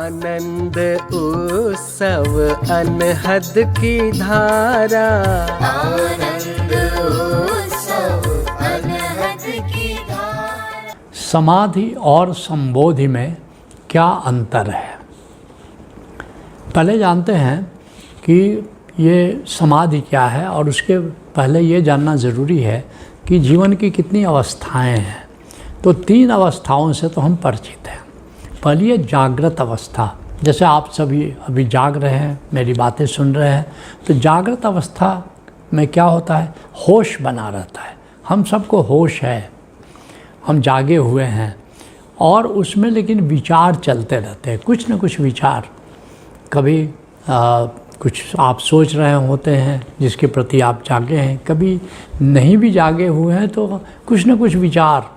आनंद उत्सव अनहद की धारा, आनंद उत्सव अनहद की धारा। समाधि और संबोधि में क्या अंतर है? पहले जानते हैं कि ये समाधि क्या है, और उसके पहले ये जानना ज़रूरी है कि जीवन की कितनी अवस्थाएं हैं। तो 3 अवस्थाओं से तो हम परिचित हैं। पहली है जागृत अवस्था, जैसे आप सभी अभी जाग रहे हैं, मेरी बातें सुन रहे हैं। तो जागृत अवस्था में क्या होता है? होश बना रहता है, हम सबको होश है, हम जागे हुए हैं, और उसमें लेकिन विचार चलते रहते हैं, कुछ न कुछ विचार। कभी कुछ आप सोच रहे होते हैं जिसके प्रति आप जागे हैं, कभी नहीं भी जागे हुए हैं तो कुछ न कुछ विचार,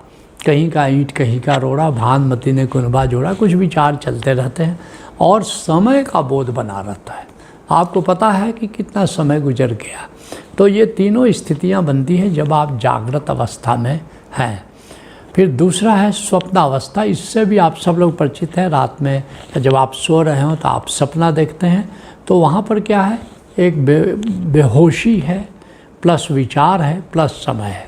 कहीं का ईंट कहीं का रोड़ा, भानुमति ने कुनबा जोड़ा, कुछ विचार चलते रहते हैं, और समय का बोध बना रहता है। आपको पता है कि कितना समय गुजर गया। तो ये तीनों स्थितियां बनती हैं जब आप जागृत अवस्था में हैं। फिर दूसरा है स्वप्नावस्था, इससे भी आप सब लोग परिचित हैं। रात में जब आप सो रहे हो तो आप सपना देखते हैं, तो वहाँ पर क्या है? एक बेहोशी है, प्लस विचार है, प्लस समय है।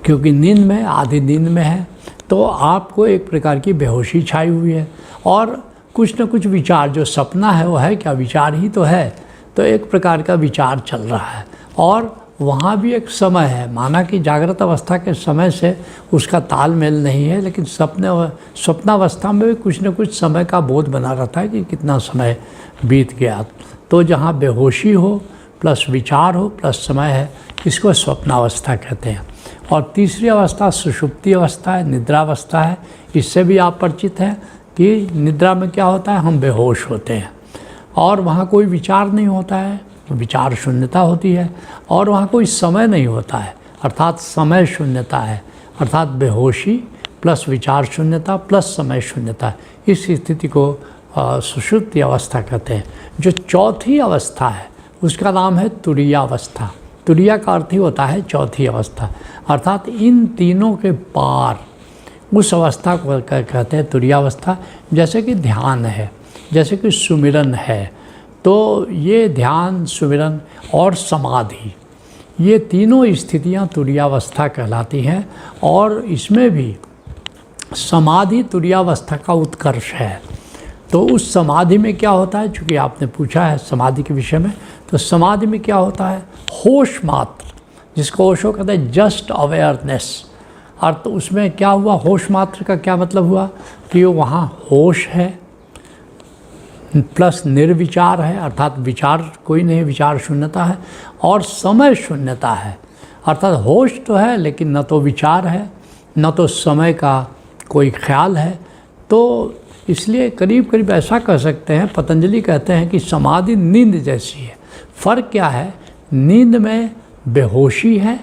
क्योंकि नींद में, आधी नींद में है, तो आपको एक प्रकार की बेहोशी छाई हुई है, और कुछ न कुछ विचार, जो सपना है वो है क्या? विचार ही तो है। तो एक प्रकार का विचार चल रहा है, और वहाँ भी एक समय है। माना कि जागृत अवस्था के समय से उसका तालमेल नहीं है, लेकिन स्वप्नावस्था में भी कुछ न कुछ समय का बोध बना रहता है कि कितना समय बीत गया। तो जहाँ बेहोशी हो, प्लस विचार हो, प्लस समय है, इसको स्वप्नावस्था कहते हैं। और तीसरी अवस्था सुषुप्ति अवस्था है, निद्रावस्था है। इससे भी आप परिचित हैं कि निद्रा में क्या होता है? हम बेहोश होते हैं, और वहाँ कोई विचार नहीं होता है, विचार शून्यता होती है, और वहाँ कोई समय नहीं होता है, अर्थात समय शून्यता है, अर्थात बेहोशी प्लस विचार शून्यता प्लस समय शून्यता। इस स्थिति को सुषुप्ति अवस्था कहते हैं। जो चौथी अवस्था है उसका नाम है तुरीयावस्था। तुरीया का अर्थ ही होता है चौथी अवस्था, अर्थात इन तीनों के पार उस अवस्था को कहते हैं तुरीयावस्था। जैसे कि ध्यान है, जैसे कि सुमिरन है, तो ये ध्यान, सुमिरन और समाधि, ये तीनों स्थितियां तुरीयावस्था कहलाती हैं। और इसमें भी समाधि तुरीयावस्था का उत्कर्ष है। तो उस समाधि में क्या होता है? चूँकि आपने पूछा है समाधि के विषय में, तो समाधि में क्या होता है? होश मात्र, जिसको ओशो कहते हैं जस्ट अवेयरनेस। अर्थ उसमें क्या हुआ? होश मात्र का क्या मतलब हुआ? कि वहाँ होश है, प्लस निर्विचार है, अर्थात विचार कोई नहीं, विचार शून्यता है, और समय शून्यता है। अर्थात होश तो है, लेकिन न तो विचार है, न तो समय का कोई ख्याल है। तो इसलिए करीब करीब ऐसा कह सकते हैं, पतंजलि कहते हैं कि समाधि नींद जैसी है। फ़र्क क्या है? नींद में बेहोशी है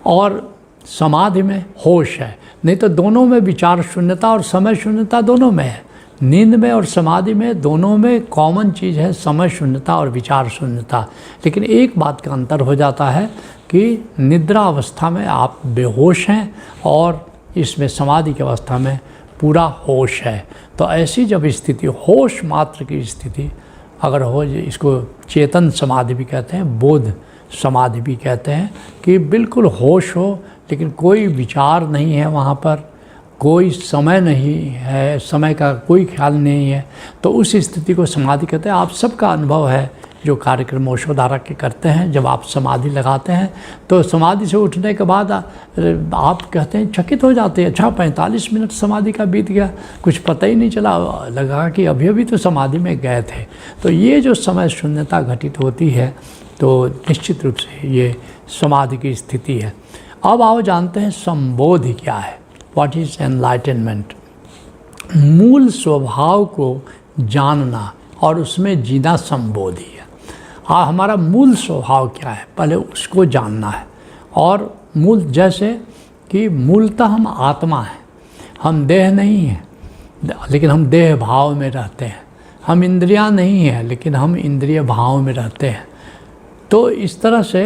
और समाधि में होश है, नहीं तो दोनों में विचार शून्यता और समय शून्यता दोनों में है। नींद में और समाधि में दोनों में कॉमन चीज़ है समय शून्यता और विचार शून्यता। लेकिन एक बात का अंतर हो जाता है कि निद्रा अवस्था में आप बेहोश हैं, और इसमें समाधि की अवस्था में पूरा होश है। तो ऐसी जब स्थिति, होश मात्र की स्थिति अगर हो, इसको चेतन समाधि भी कहते हैं, बोध समाधि भी कहते हैं, कि बिल्कुल होश हो, लेकिन कोई विचार नहीं है, वहाँ पर कोई समय नहीं है, समय का कोई ख्याल नहीं है, तो उस स्थिति को समाधि कहते हैं। आप सबका अनुभव है जो कार्यक्रम ओशोधारा के करते हैं। जब आप समाधि लगाते हैं तो समाधि से उठने के बाद आप कहते हैं, चकित हो जाते हैं, अच्छा 45 मिनट समाधि का बीत गया, कुछ पता ही नहीं चला, लगा कि अभी अभी तो समाधि में गए थे। तो ये जो समय शून्यता घटित होती है, तो निश्चित रूप से ये समाधि की स्थिति है। अब आओ जानते हैं संबोधि क्या है, व्हाट इज़ एनलाइटनमेंट। मूल स्वभाव को जानना और उसमें जीना संबोधि है। हमारा मूल स्वभाव क्या है, पहले उसको जानना है। और मूल, जैसे कि मूलतः हम आत्मा हैं, हम देह नहीं हैं, लेकिन हम देह भाव में रहते हैं। हम इंद्रियां नहीं हैं, लेकिन हम इंद्रिय भाव में रहते हैं। तो इस तरह से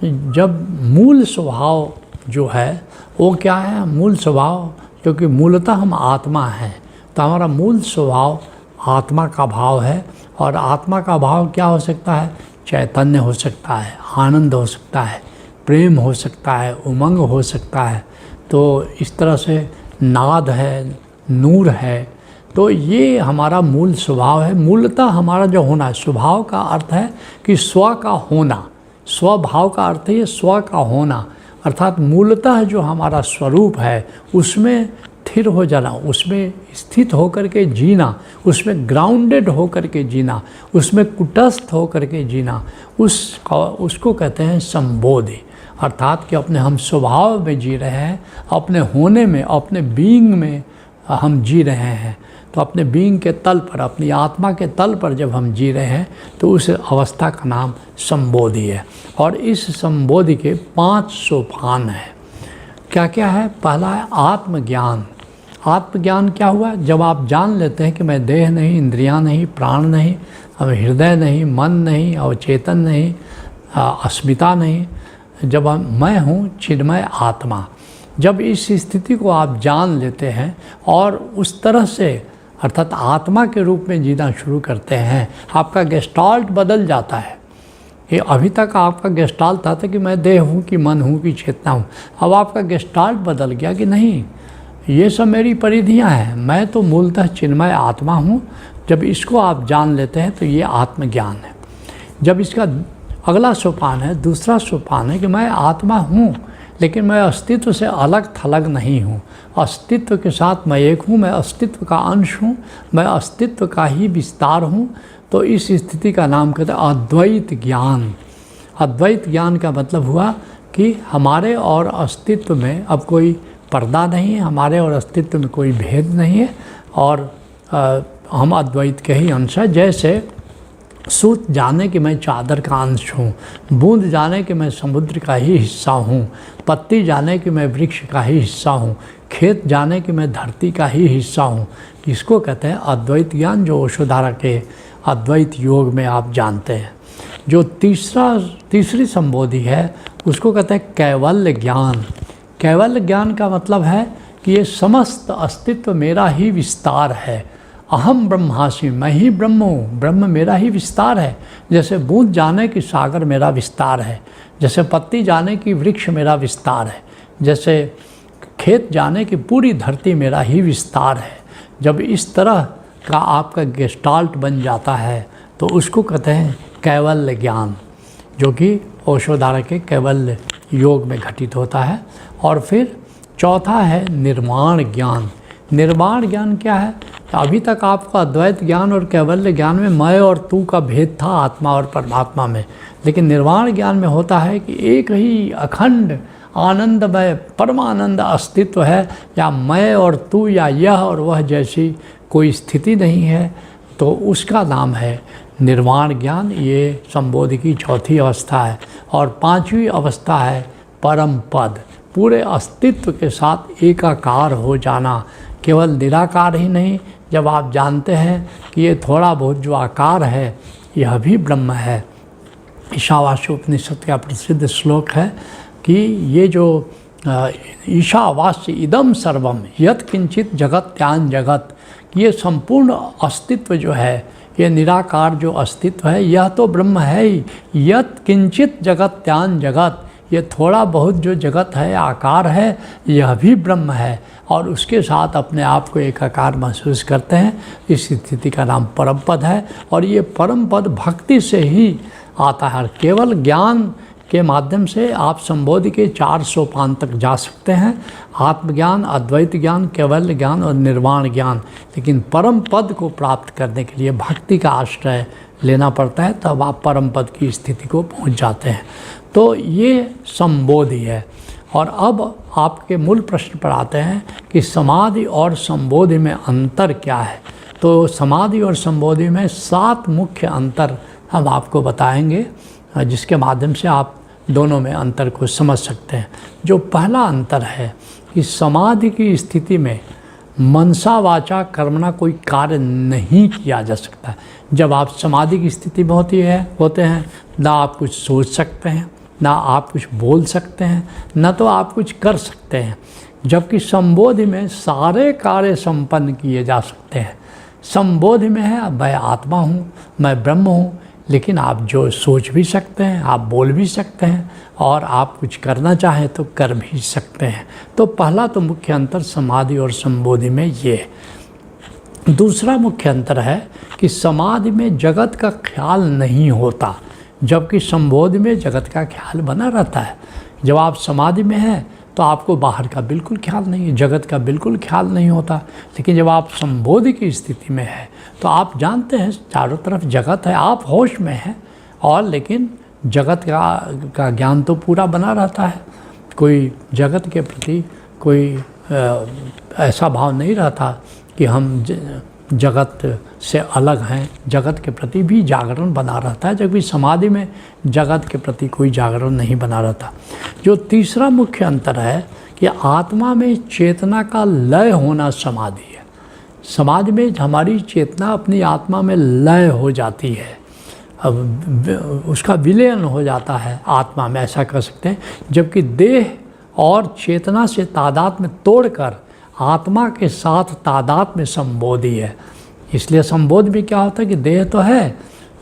जब मूल स्वभाव जो है वो क्या है, मूल स्वभाव, क्योंकि मूलतः हम आत्मा हैं, तो हमारा मूल स्वभाव आत्मा का भाव है। और आत्मा का भाव क्या हो सकता है? चैतन्य हो सकता है, आनंद हो सकता है, प्रेम हो सकता है, उमंग हो सकता है। तो इस तरह से नाद है, नूर है। तो ये हमारा मूल स्वभाव है। मूलतः हमारा जो होना है, स्वभाव का अर्थ है कि स्व का होना, स्वभाव का अर्थ है स्व का होना, अर्थात मूलतः जो हमारा स्वरूप है उसमें स्थिर हो जाना, उसमें स्थित होकर के जीना, उसमें ग्राउंडेड होकर के जीना, उसमें कुटस्थ होकर के जीना, उसको कहते हैं संबोधि। अर्थात कि अपने हम स्वभाव में जी रहे हैं, अपने होने में, अपने बीइंग में हम जी रहे हैं। तो अपने बीइंग के तल पर, अपनी आत्मा के तल पर जब हम जी रहे हैं तो उस अवस्था का नाम संबोधि है। और इस संबोधि के 5 सोपान हैं। क्या क्या है? पहला है आत्मज्ञान। आत्मज्ञान क्या हुआ? जब आप जान लेते हैं कि मैं देह नहीं, इंद्रियां नहीं, प्राण नहीं, अब हृदय नहीं, मन नहीं, अवचेतन नहीं, अस्मिता नहीं, जब मैं हूँ चिन्मय आत्मा, जब इस स्थिति को आप जान लेते हैं और उस तरह से अर्थात आत्मा के रूप में जीना शुरू करते हैं, आपका गेस्टाल्ट बदल जाता है। ये अभी तक आपका गेस्टाल्ट था कि मैं देह हूँ कि मन हूँ कि चेतना हूँ, अब आपका गेस्टाल्ट बदल गया कि नहीं, ये सब मेरी परिधियाँ हैं, मैं तो मूलतः चिन्मय आत्मा हूँ। जब इसको आप जान लेते हैं तो ये आत्मज्ञान है। जब इसका अगला सोपान है, दूसरा सोपान है कि मैं आत्मा हूँ लेकिन मैं अस्तित्व से अलग थलग नहीं हूँ, अस्तित्व के साथ मैं एक हूँ, मैं अस्तित्व का अंश हूँ, मैं अस्तित्व का ही विस्तार हूँ। तो इस स्थिति का नाम कहते हैं अद्वैत ज्ञान। अद्वैत ज्ञान का मतलब हुआ कि हमारे और अस्तित्व में अब कोई पर्दा नहीं है, हमारे और अस्तित्व में कोई भेद नहीं है और हम अद्वैत के ही अंश हैं। जैसे सूत जाने कि मैं चादर का अंश हूँ, बूंद जाने कि मैं समुद्र का ही हिस्सा हूँ, पत्ती जाने कि मैं वृक्ष का ही हिस्सा हूँ, खेत जाने कि मैं धरती का ही हिस्सा हूँ। इसको कहते हैं अद्वैत ज्ञान, जो ओशोधारा के अद्वैत योग में आप जानते हैं। जो तीसरी संबोधि है उसको कहते हैं कैवल्य ज्ञान। कैवल्य ज्ञान का मतलब है कि ये समस्त अस्तित्व मेरा ही विस्तार है। अहम ब्रह्मास्मि, मैं ही ब्रह्म हूँ, ब्रह्म मेरा ही विस्तार है। जैसे बूंद जाने की सागर मेरा विस्तार है, जैसे पत्ती जाने की वृक्ष मेरा विस्तार है, जैसे खेत जाने की पूरी धरती मेरा ही विस्तार है। जब इस तरह का आपका गेस्टाल्ट बन जाता है तो उसको कहते हैं कैवल्य ज्ञान, जो कि ओशोधारा के कैवल्य योग में घटित होता है। और फिर चौथा है निर्वाण ज्ञान। निर्वाण ज्ञान क्या है? अभी तक आपका अद्वैत ज्ञान और कैवल्य ज्ञान में मैं और तू का भेद था, आत्मा और परमात्मा में, लेकिन निर्वाण ज्ञान में होता है कि एक ही अखंड आनंदमय परमानंद अस्तित्व है, या मैं और तू या यह और वह जैसी कोई स्थिति नहीं है। तो उसका नाम है निर्वाण ज्ञान। ये संबोधि की चौथी अवस्था है। और पांचवी अवस्था है परम पद, पूरे अस्तित्व के साथ एकाकार हो जाना। केवल निराकार ही नहीं, जब आप जानते हैं कि ये थोड़ा बहुत जो आकार है यह भी ब्रह्म है। ईशावास्य उपनिषद का प्रसिद्ध श्लोक है कि ये जो ईशावास्य इदम सर्वम यत् किंचित जगत त्यान जगत, ये संपूर्ण अस्तित्व जो है, ये निराकार जो अस्तित्व है, यह तो ब्रह्म है ही। यत् किंचित जगत त्यान जगत, ये थोड़ा बहुत जो जगत है, आकार है, यह भी ब्रह्म है। और उसके साथ अपने आप को एकाकार महसूस करते हैं। इस स्थिति का नाम परम पद है। और ये परम पद भक्ति से ही आता है। केवल ज्ञान के माध्यम से आप संबोधि के 4 सोपान तक जा सकते हैं, आत्मज्ञान, अद्वैत ज्ञान, कैवल्य ज्ञान और निर्वाण ज्ञान। लेकिन परम पद को प्राप्त करने के लिए भक्ति का आश्रय लेना पड़ता है, तब आप परम पद की स्थिति को पहुंच जाते हैं। तो ये संबोधि है। और अब आपके मूल प्रश्न पर आते हैं कि समाधि और संबोधि में अंतर क्या है। तो समाधि और संबोधि में 7 मुख्य अंतर हम आपको बताएंगे, जिसके माध्यम से आप दोनों में अंतर को समझ सकते हैं। जो पहला अंतर है कि समाधि की स्थिति में मनसा वाचा कर्मणा कोई कार्य नहीं किया जा सकता। जब आप समाधि की स्थिति में होते हैं, ना आप कुछ सोच सकते हैं, ना आप कुछ बोल सकते हैं, ना तो आप कुछ कर सकते हैं। जबकि संबोधि में सारे कार्य संपन्न किए जा सकते हैं। संबोधि में है मैं आत्मा हूँ, मैं ब्रह्म हूँ, लेकिन आप जो सोच भी सकते हैं, आप बोल भी सकते हैं और आप कुछ करना चाहें तो कर भी सकते हैं। तो पहला तो मुख्य अंतर समाधि और संबोधि में ये है। दूसरा मुख्य अंतर है कि समाधि में जगत का ख्याल नहीं होता, जबकि संबोधि में जगत का ख्याल बना रहता है। जब आप समाधि में हैं तो आपको बाहर का बिल्कुल ख्याल नहीं है, जगत का बिल्कुल ख्याल नहीं होता। लेकिन जब आप संबोधि की स्थिति में है तो आप जानते हैं चारों तरफ जगत है, आप होश में हैं और लेकिन जगत का ज्ञान तो पूरा बना रहता है। कोई जगत के प्रति कोई ऐसा भाव नहीं रहता कि हम जगत से अलग हैं, जगत के प्रति भी जागरण बना रहता है, जबकि समाधि में जगत के प्रति कोई जागरण नहीं बना रहता। जो तीसरा मुख्य अंतर है कि आत्मा में चेतना का लय होना समाधि है। समाधि में हमारी चेतना अपनी आत्मा में लय हो जाती है, अब उसका विलयन हो जाता है आत्मा में, ऐसा कह सकते हैं। जबकि देह और चेतना से तादात्म्य तोड़कर आत्मा के साथ तादात्म्य में संबोधि है। इसलिए संबोधि में क्या होता है कि देह तो है,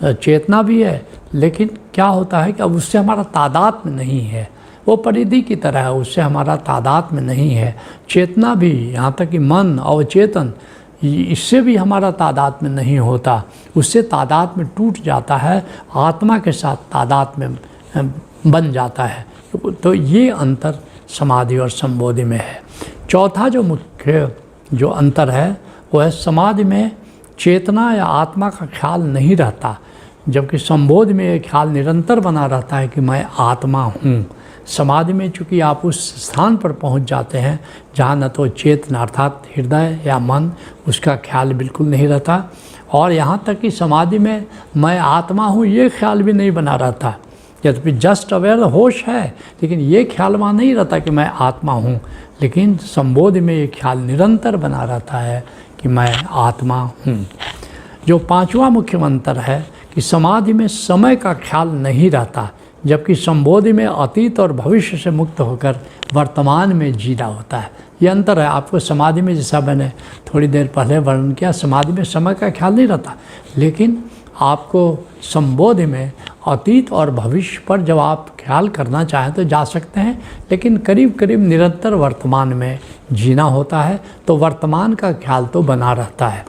चेतना भी है, लेकिन क्या होता है कि अब उससे हमारा तादात्म्य नहीं है, वो परिधि की तरह है, उससे हमारा तादात्म्य नहीं है। चेतना भी, यहाँ तक कि मन और चेतन, इससे भी हमारा तादात्म्य नहीं होता, उससे तादात्म्य टूट जाता है, आत्मा के साथ तादात्म्य बन जाता है। तो ये अंतर समाधि और संबोधि में है। चौथा जो मुख्य जो अंतर है वो है समाधि में चेतना या आत्मा का ख्याल नहीं रहता, जबकि संबोधि में ये ख्याल निरंतर बना रहता है कि मैं आत्मा हूँ। समाधि में चूँकि आप उस स्थान पर पहुँच जाते हैं जहाँ न तो चेतना अर्थात हृदय या मन, उसका ख्याल बिल्कुल नहीं रहता, और यहाँ तक कि समाधि में मैं आत्मा हूँ ये ख्याल भी नहीं बना रहता। यद्यपि जस्ट अवेयर होश है, लेकिन ये ख्याल वहाँ नहीं रहता कि मैं आत्मा हूँ। लेकिन संबोधि में ये ख्याल निरंतर बना रहता है कि मैं आत्मा हूँ। जो पांचवा मुख्य अंतर है कि समाधि में समय का ख्याल नहीं रहता, जबकि संबोधि में अतीत और भविष्य से मुक्त होकर वर्तमान में जीना होता है। ये अंतर है। आपको समाधि में, जैसा मैंने थोड़ी देर पहले वर्णन किया, समाधि में समय का ख्याल नहीं रहता, लेकिन आपको संबोधि में अतीत और भविष्य पर जब आप ख्याल करना चाहें तो जा सकते हैं, लेकिन करीब करीब निरंतर वर्तमान में जीना होता है, तो वर्तमान का ख्याल तो बना रहता है।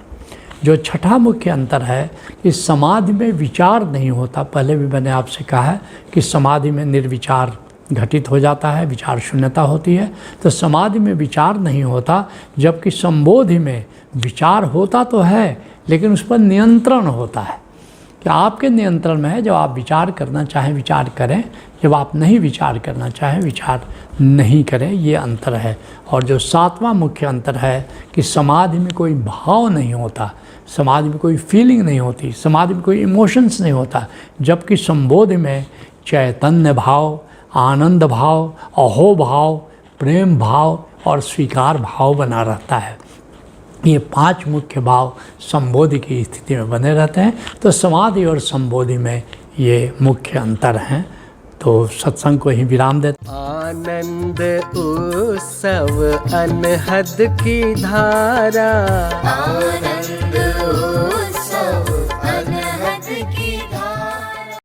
जो छठा मुख्य अंतर है कि समाधि में विचार नहीं होता। पहले भी मैंने आपसे कहा है कि समाधि में निर्विचार घटित हो जाता है, विचार शून्यता होती है, तो समाधि में विचार नहीं होता, जबकि संबोधि में विचार होता तो है लेकिन उस पर नियंत्रण होता है कि आपके नियंत्रण में है। जब आप विचार करना चाहें विचार करें, जब आप नहीं विचार करना चाहें विचार नहीं करें, ये अंतर है। और जो सातवां मुख्य अंतर है कि समाधि में कोई भाव नहीं होता, समाधि में कोई फीलिंग नहीं होती, समाधि में कोई इमोशंस नहीं होता, जबकि संबोधि में चैतन्य भाव, आनंद भाव, अहो भाव, प्रेम भाव और स्वीकार भाव बना रहता है। ये पांच मुख्य भाव संबोधि की स्थिति में बने रहते हैं। तो समाधि और संबोधि में ये मुख्य अंतर हैं। तो सत्संग को ही विराम देते। आनंद उत्सव अनहद की धारा, आनंद